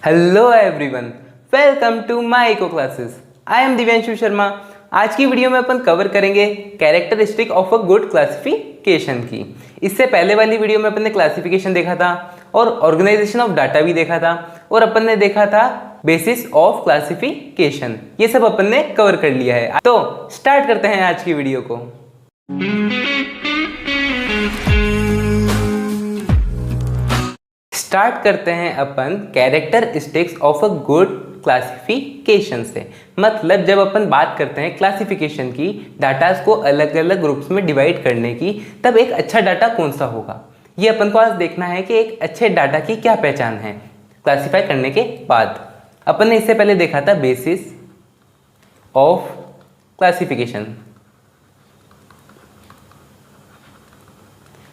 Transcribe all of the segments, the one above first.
Hello everyone, welcome to my eco classes. I am Divyanshu Sharma. आज की video में अपन कवर करेंगे characteristic of a good classification की। इससे पहले वाली वीडियो में अपन ने क्लासिफिकेशन देखा था और ऑर्गेनाइजेशन ऑफ डाटा भी देखा था और अपन ने देखा था बेसिस ऑफ क्लासिफिकेशन। ये सब अपन ने कवर कर लिया है। तो स्टार्ट करते हैं आज की वीडियो को। स्टार्ट करते हैं अपन characteristics of a good classification से। मतलब जब अपन बात करते हैं क्लासिफिकेशन की, डाटास को अलग अलग ग्रुप्स में डिवाइड करने की, तब एक अच्छा डाटा कौन सा होगा, ये अपन को आज देखना है कि एक अच्छे डाटा की क्या पहचान है। क्लासिफाई करने के बाद अपन ने इससे पहले देखा था बेसिस ऑफ क्लासिफिकेशन,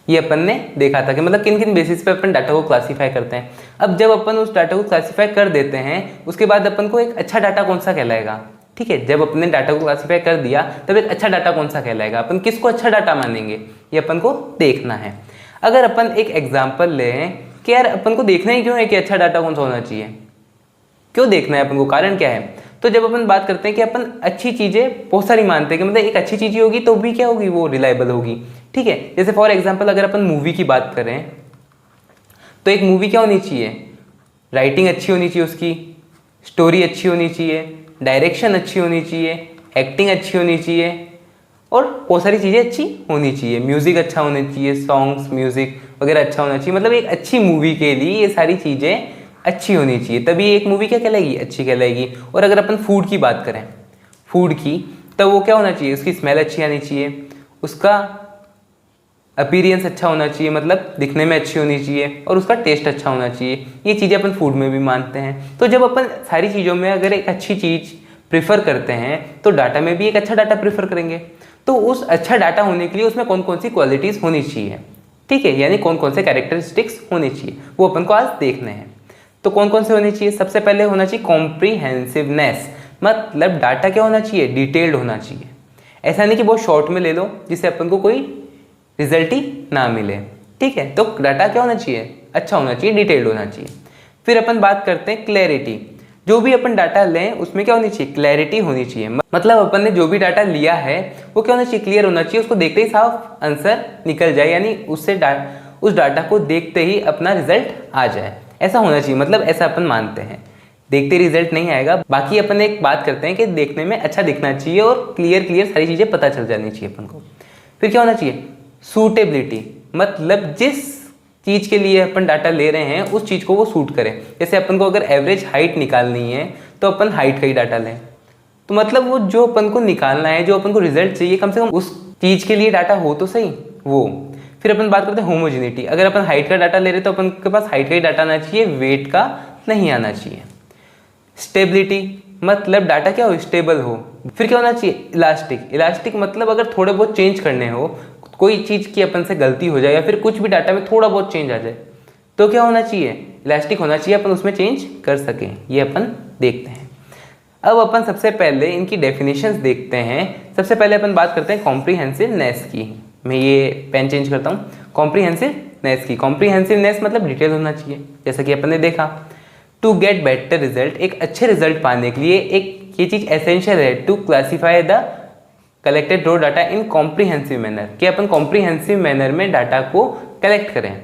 ये अपन ने देखा था कि मतलब किन किन बेसिस पे अपन डाटा को क्लासिफाई करते हैं। अब जब अपन उस डाटा को क्लासिफाई कर देते हैं, उसके बाद अपन को एक अच्छा डाटा कौन सा कहलाएगा। ठीक है, जब अपने डाटा को क्लासिफाई कर दिया तब एक अच्छा डाटा कौन सा कहलाएगा, अपन किसको अच्छा डाटा मानेंगे, ये अपन को देखना है। अगर अपन एक एग्जाम्पल लें कि यार अपन को देखना ही क्यों है कि अच्छा डाटा कौन सा होना चाहिए, क्यों देखना है अपन को, कारण क्या है। तो जब अपन बात करते हैं कि अपन अच्छी चीज़ें बहुत सारी मानते हैं कि मतलब एक अच्छी चीज़ होगी तो भी क्या होगी, वो रिलायबल होगी। ठीक है, जैसे फॉर एग्जांपल अगर अपन मूवी की बात करें तो एक मूवी क्या होनी चाहिए, राइटिंग अच्छी होनी चाहिए, उसकी स्टोरी अच्छी होनी चाहिए, डायरेक्शन अच्छी होनी चाहिए, एक्टिंग अच्छी होनी चाहिए और बहुत सारी चीज़ें अच्छी होनी चाहिए, म्यूज़िक अच्छा होना चाहिए, सॉन्ग्स म्यूज़िक वगैरह अच्छा होना चाहिए। मतलब एक अच्छी मूवी के लिए ये सारी चीज़ें अच्छी होनी चाहिए, तभी एक मूवी क्या कहलाएगी, अच्छी कहलाएगी। और अगर अपन फूड की बात करें, फूड की, तब वो क्या होना चाहिए, उसकी स्मेल अच्छी आनी चाहिए, उसका अपीयरेंस अच्छा होना चाहिए, मतलब दिखने में अच्छी होनी चाहिए, और उसका टेस्ट अच्छा होना चाहिए। ये चीज़ें अपन फूड में भी मानते हैं। तो जब अपन सारी चीज़ों में अगर एक अच्छी चीज़ प्रेफर करते हैं तो डाटा में भी एक अच्छा डाटा प्रेफर करेंगे। तो उस अच्छा डाटा होने के लिए उसमें कौन कौन सी क्वालिटीज़ होनी चाहिए, ठीक है, यानी कौन कौन से कैरेक्टरिस्टिक्स होनी चाहिए, वो अपन को आज देखने हैं। तो कौन कौन से होने चाहिए, सबसे पहले होना चाहिए कॉम्प्रीहेंसिवनेस। मतलब डाटा क्या होना चाहिए, डिटेल्ड होना चाहिए। ऐसा नहीं कि बहुत शॉर्ट में ले लो जिससे अपन को कोई रिजल्ट ही ना मिले। ठीक है, तो डाटा क्या होना चाहिए, अच्छा होना चाहिए, डिटेल्ड होना चाहिए। फिर अपन बात करते हैं क्लैरिटी। जो भी अपन डाटा लें उसमें क्या होनी चाहिए, क्लैरिटी होनी चाहिए। मतलब अपन ने जो भी डाटा लिया है वो क्या होना चाहिए, क्लियर होना चाहिए, उसको देखते ही साफ आंसर निकल जाए, यानी उससे उस डाटा को देखते ही अपना रिजल्ट आ जाए, ऐसा होना चाहिए। मतलब ऐसा अपन मानते हैं, देखते रिजल्ट नहीं आएगा। बाकी अपन एक बात करते हैं कि देखने में अच्छा दिखना चाहिए और क्लियर सारी चीज़ें पता चल जानी चाहिए अपन को। फिर क्या होना चाहिए, सूटेबिलिटी। मतलब जिस चीज़ के लिए अपन डाटा ले रहे हैं उस चीज़ को वो सूट करे। जैसे अपन को अगर एवरेज हाइट निकालनी है तो अपन हाइट का ही डाटा लें। तो मतलब वो जो अपन को निकालना है, जो अपन को रिजल्ट चाहिए, कम से कम उस चीज़ के लिए डाटा हो तो सही वो। फिर अपन बात करते हैं होमोजेनिटी। अगर अपन हाइट का डाटा ले रहे तो अपन के पास हाइट का ही डाटा आना चाहिए, वेट का नहीं आना चाहिए। स्टेबिलिटी, मतलब डाटा क्या हो, स्टेबल हो। फिर क्या होना चाहिए, इलास्टिक। इलास्टिक मतलब अगर थोड़े बहुत चेंज करने हो, कोई चीज़ की अपन से गलती हो जाए या फिर कुछ भी डाटा में थोड़ा बहुत चेंज आ जाए तो क्या होना चाहिए, इलास्टिक होना चाहिए, अपन उसमें चेंज कर सकें। ये अपन देखते हैं। अब अपन सबसे पहले इनकी डेफिनेशंस देखते हैं। सबसे पहले अपन बात करते हैं कॉम्प्रीहेंसिवनेस की। मैं ये पेन चेंज करता हूँ। कॉम्प्रीहेंसिवनेस की, कॉम्प्रीहेंसिवनेस मतलब डिटेल होना चाहिए, जैसा कि अपन ने देखा। टू गेट बेटर रिजल्ट, एक अच्छे रिजल्ट पाने के लिए एक ये चीज़ एसेंशियल है, to classify the collected raw data in comprehensive manner, कि अपन कॉम्प्रीहेंसिव मैनर में डाटा को कलेक्ट करें,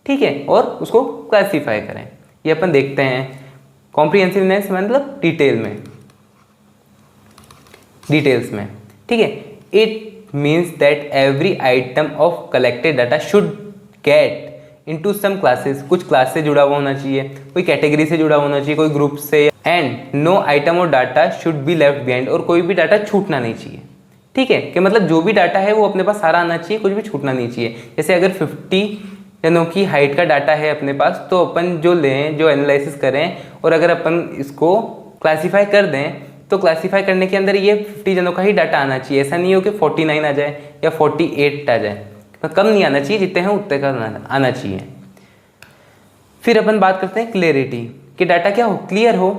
ठीक है, और उसको क्लासीफाई करें। ये अपन देखते हैं। कॉम्प्रीहेंसिवनेस मतलब डिटेल्स में, ठीक है। It means that every item of collected data should get into some classes, कुछ क्लास से जुड़ा हुआ होना चाहिए, कोई कैटेगरी से जुड़ा होना चाहिए, कोई ग्रुप से, and no item of data should be left behind, और कोई भी डाटा छूटना नहीं चाहिए। ठीक है, कि मतलब जो भी डाटा है वो अपने पास सारा आना चाहिए, कुछ भी छूटना नहीं चाहिए। जैसे अगर 50 जनों की हाइट का डाटा है अपने पास, तो अपन जो लें, जो एनालिसिस करें, और अगर अपन इसको क्लासीफाई कर दें तो क्लासीफाई करने के अंदर ये 50 जनों का ही डाटा आना चाहिए। ऐसा नहीं हो कि 49 आ जाए या 48 आ जाए, तो कम नहीं आना चाहिए, जितने हैं उतने का आना चाहिए। फिर अपन बात करते हैं क्लियरिटी, कि डाटा क्या हो, क्लियर हो,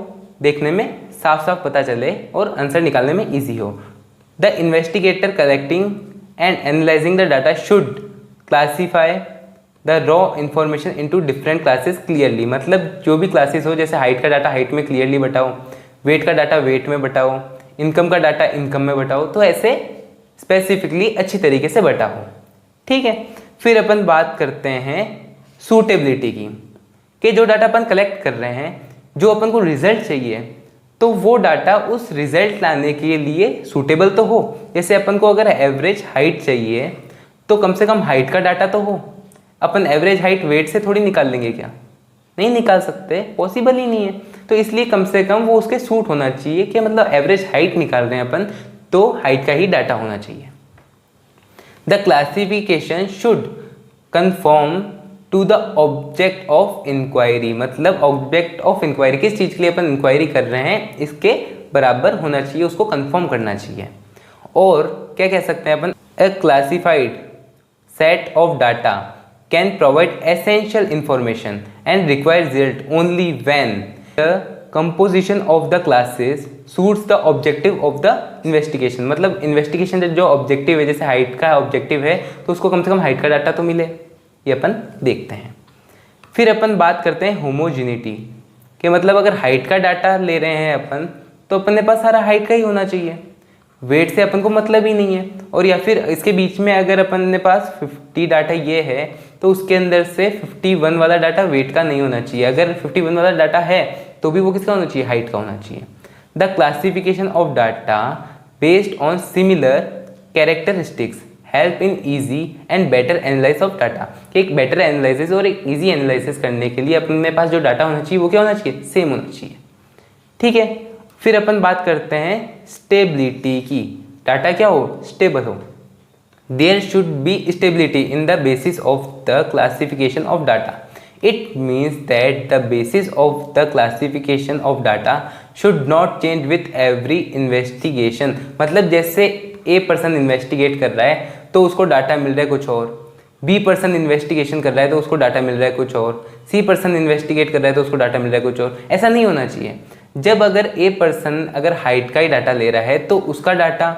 देखने में साफ साफ पता चले और आंसर निकालने में ईजी हो। The investigator collecting and analyzing the data should classify the raw information into different classes clearly, मतलब जो भी क्लासेस हो, जैसे हाइट का डाटा हाइट में क्लियरली बताओ, वेट का डाटा वेट में बताओ, इनकम का डाटा इनकम में बताओ, तो ऐसे स्पेसिफिकली अच्छी तरीके से बताओ। ठीक है, फिर अपन बात करते हैं सूटेबिलिटी की, कि जो डाटा अपन कलेक्ट कर रहे हैं, जो अपन को रिजल्ट चाहिए, तो वो डाटा उस रिजल्ट लाने के लिए सूटेबल तो हो। जैसे अपन को अगर एवरेज हाइट चाहिए तो कम से कम हाइट का डाटा तो हो। अपन एवरेज हाइट वेट से थोड़ी निकाल लेंगे क्या? नहीं निकाल सकते, पॉसिबल ही नहीं है। तो इसलिए कम से कम वो उसके सूट होना चाहिए, कि मतलब एवरेज हाइट निकाल रहे हैं अपन तो हाइट का ही डाटा होना चाहिए। The classification should confirm to the object of inquiry, मतलब ऑब्जेक्ट ऑफ इंक्वायरी किस चीज़ के लिए अपन इंक्वायरी कर रहे हैं इसके बराबर होना चाहिए, उसको कंफर्म करना चाहिए। और क्या कह सकते हैं अपन, a classified set of data can provide essential information and require result only when the composition of the classes suits the objective of the investigation, मतलब इन्वेस्टिगेशन जो ऑब्जेक्टिव है, जैसे हाइट का ऑब्जेक्टिव है तो उसको कम से कम हाइट का डाटा तो मिले, ये अपन देखते हैं। फिर अपन बात करते हैं होमोजिनिटी, कि मतलब अगर हाइट का डाटा ले रहे हैं अपन तो अपने पास सारा हाइट का ही होना चाहिए, वेट से अपन को मतलब ही नहीं है। और या फिर इसके बीच में अगर अपन के पास 50 डाटा ये है तो उसके अंदर से 51 वाला डाटा वेट का नहीं होना चाहिए। अगर 51 वाला डाटा है तो भी वो किसका होना चाहिए? हाइट का होना चाहिए। The classification of data based on similar characteristics help in easy and better analysis of data, कि एक बेटर एनालिसिस और एक ईजी एनालिसिस करने के लिए अपने पास जो डाटा होना चाहिए वो क्या होना चाहिए? सेम होना चाहिए। ठीक है, फिर अपन बात करते हैं स्टेबिलिटी की, डाटा क्या हो? स्टेबल हो। There should be stability in the basis of the classification of data. It means that the basis of the classification of data should not change with every investigation, मतलब जैसे a person investigate कर रहा है तो उसको data मिल रहा है कुछ और, बी पर्सन इन्वेस्टिगेशन कर रहा है तो उसको डाटा मिल रहा है कुछ और, सी पर्सन इन्वेस्टिगेट कर रहा है तो उसको डाटा मिल रहा है कुछ और। ऐसा नहीं होना चाहिए। जब अगर ए पर्सन अगर हाइट का ही डाटा ले रहा है तो उसका डाटा,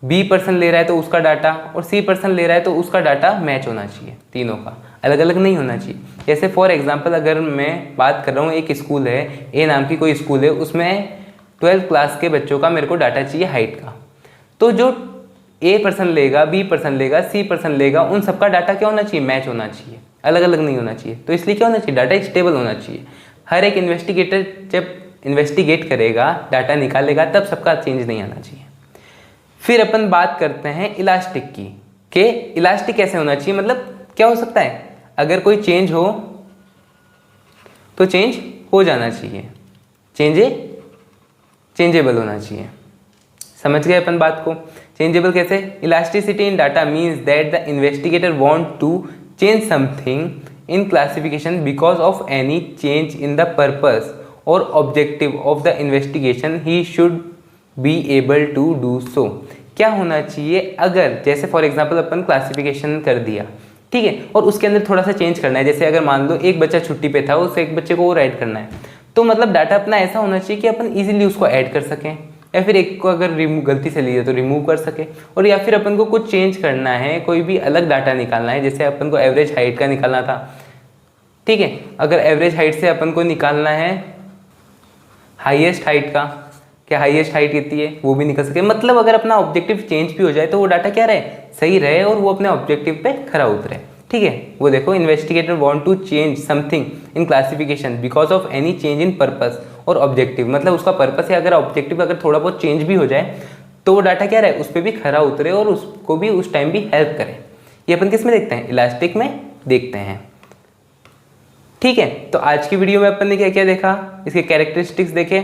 बी पर्सन ले रहा है तो उसका डाटा, और सी पर्सन ले रहा है तो उसका डाटा मैच होना चाहिए, तीनों का अलग अलग नहीं होना चाहिए। जैसे फॉर एग्जांपल अगर मैं बात कर रहा हूँ, एक स्कूल है, ए नाम की कोई स्कूल है, उसमें 12th क्लास के बच्चों का मेरे को डाटा चाहिए हाइट का, तो जो ए पर्सन लेगा, बी पर्सन लेगा, सी पर्सन लेगा, उन सबका डाटा क्या होना चाहिए? मैच होना चाहिए, अलग अलग नहीं होना चाहिए। तो इसलिए क्या होना चाहिए? डाटा स्टेबल होना चाहिए। हर एक इन्वेस्टिगेटर जब इन्वेस्टिगेट करेगा, डाटा निकालेगा, तब सबका चेंज नहीं आना चाहिए। फिर अपन बात करते हैं इलास्टिक की, कि इलास्टिक कैसे होना चाहिए, मतलब क्या हो सकता है? अगर कोई चेंज हो तो चेंज हो जाना चाहिए, चेंजेबल होना चाहिए। समझ गए अपन बात को? चेंजेबल कैसे? Elasticity in data means that the investigator want to change something in classification because of any change in the purpose और objective of the investigation he should be able to do so. क्या होना चाहिए? अगर जैसे for example upon classification कर दिया, ठीक है, और उसके अंदर थोड़ा सा चेंज करना है, जैसे अगर मान लो एक बच्चा छुट्टी पे था, उस एक बच्चे को और ऐड करना है, तो मतलब डाटा अपना ऐसा होना चाहिए कि अपन इजीली उसको ऐड कर सकें, या फिर एक को अगर गलती से लिया तो रिमूव कर सके। और या फिर अपन को कुछ चेंज करना है, कोई भी अलग डाटा निकालना है, जैसे अपन को एवरेज हाइट का निकालना था, ठीक है, अगर एवरेज हाइट से अपन को निकालना है हाईएस्ट हाइट का, क्या हाईएस्ट हाइट कितनी है वो भी निकल सके। मतलब अगर अपना ऑब्जेक्टिव चेंज भी हो जाए तो वो डाटा क्या रहे? सही रहे और वो अपने ऑब्जेक्टिव पे खरा उतरे। ठीक है, वो देखो, investigator want to change something in classification because of any change in purpose और ऑब्जेक्टिव, मतलब उसका पर्पस है, अगर ऑब्जेक्टिव अगर थोड़ा बहुत चेंज भी हो जाए तो वो डाटा क्या रहे? उस पर भी खरा उतरे और उसको भी उस टाइम भी हेल्प करे। ये अपन किस में देखते हैं? इलास्टिक में देखते हैं। ठीक है, तो आज की वीडियो में अपन ने क्या क्या देखा? इसके कैरेक्टरिस्टिक्स देखे,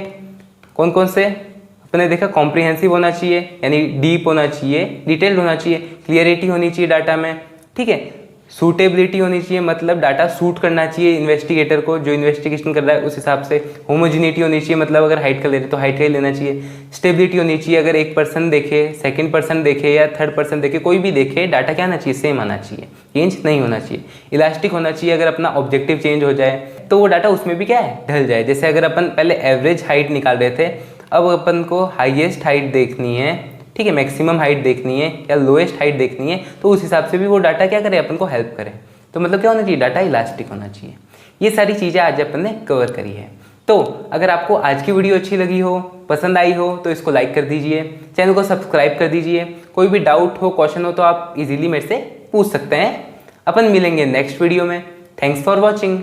कौन कौन से अपन ने देखा? कॉम्प्रिहेंसिव होना चाहिए, यानी डीप होना चाहिए, डिटेल्ड होना चाहिए, क्लियरिटी होनी चाहिए डाटा में, ठीक है, सूटेबिलिटी होनी चाहिए, मतलब डाटा सूट करना चाहिए इन्वेस्टिगेटर को, जो इन्वेस्टिगेशन कर रहा है उस हिसाब से। होमोजिनिटी होनी चाहिए, मतलब अगर हाइट का ले रहे तो हाइट का ही लेना चाहिए। स्टेबिलिटी होनी चाहिए, अगर एक पर्सन देखे, सेकंड पर्सन देखे या थर्ड पर्सन देखे, कोई भी देखे, डाटा क्या आना चाहिए? सेम आना चाहिए, चेंज नहीं होना चाहिए। इलास्टिक होना चाहिए, अगर अपना ऑब्जेक्टिव चेंज हो जाए तो वो डाटा उसमें भी क्या है? ढल जाए। जैसे अगर अपन पहले एवरेज हाइट निकाल रहे थे, अब अपन को हाईएस्ट हाइट देखनी है, ठीक है, मैक्सिमम हाइट देखनी है या लोएस्ट हाइट देखनी है, तो उस हिसाब से भी वो डाटा क्या करे? अपन को हेल्प करे। तो मतलब क्या होना चाहिए, डाटा इलास्टिक होना चाहिए। ये सारी चीज़ें आज अपन ने कवर करी है। तो अगर आपको आज की वीडियो अच्छी लगी हो, पसंद आई हो, तो इसको लाइक कर दीजिए, चैनल को सब्सक्राइब कर दीजिए। कोई भी डाउट हो, क्वेश्चन हो तो आप इजीली मेरे से पूछ सकते हैं। अपन मिलेंगे नेक्स्ट वीडियो में। Thanks for watching.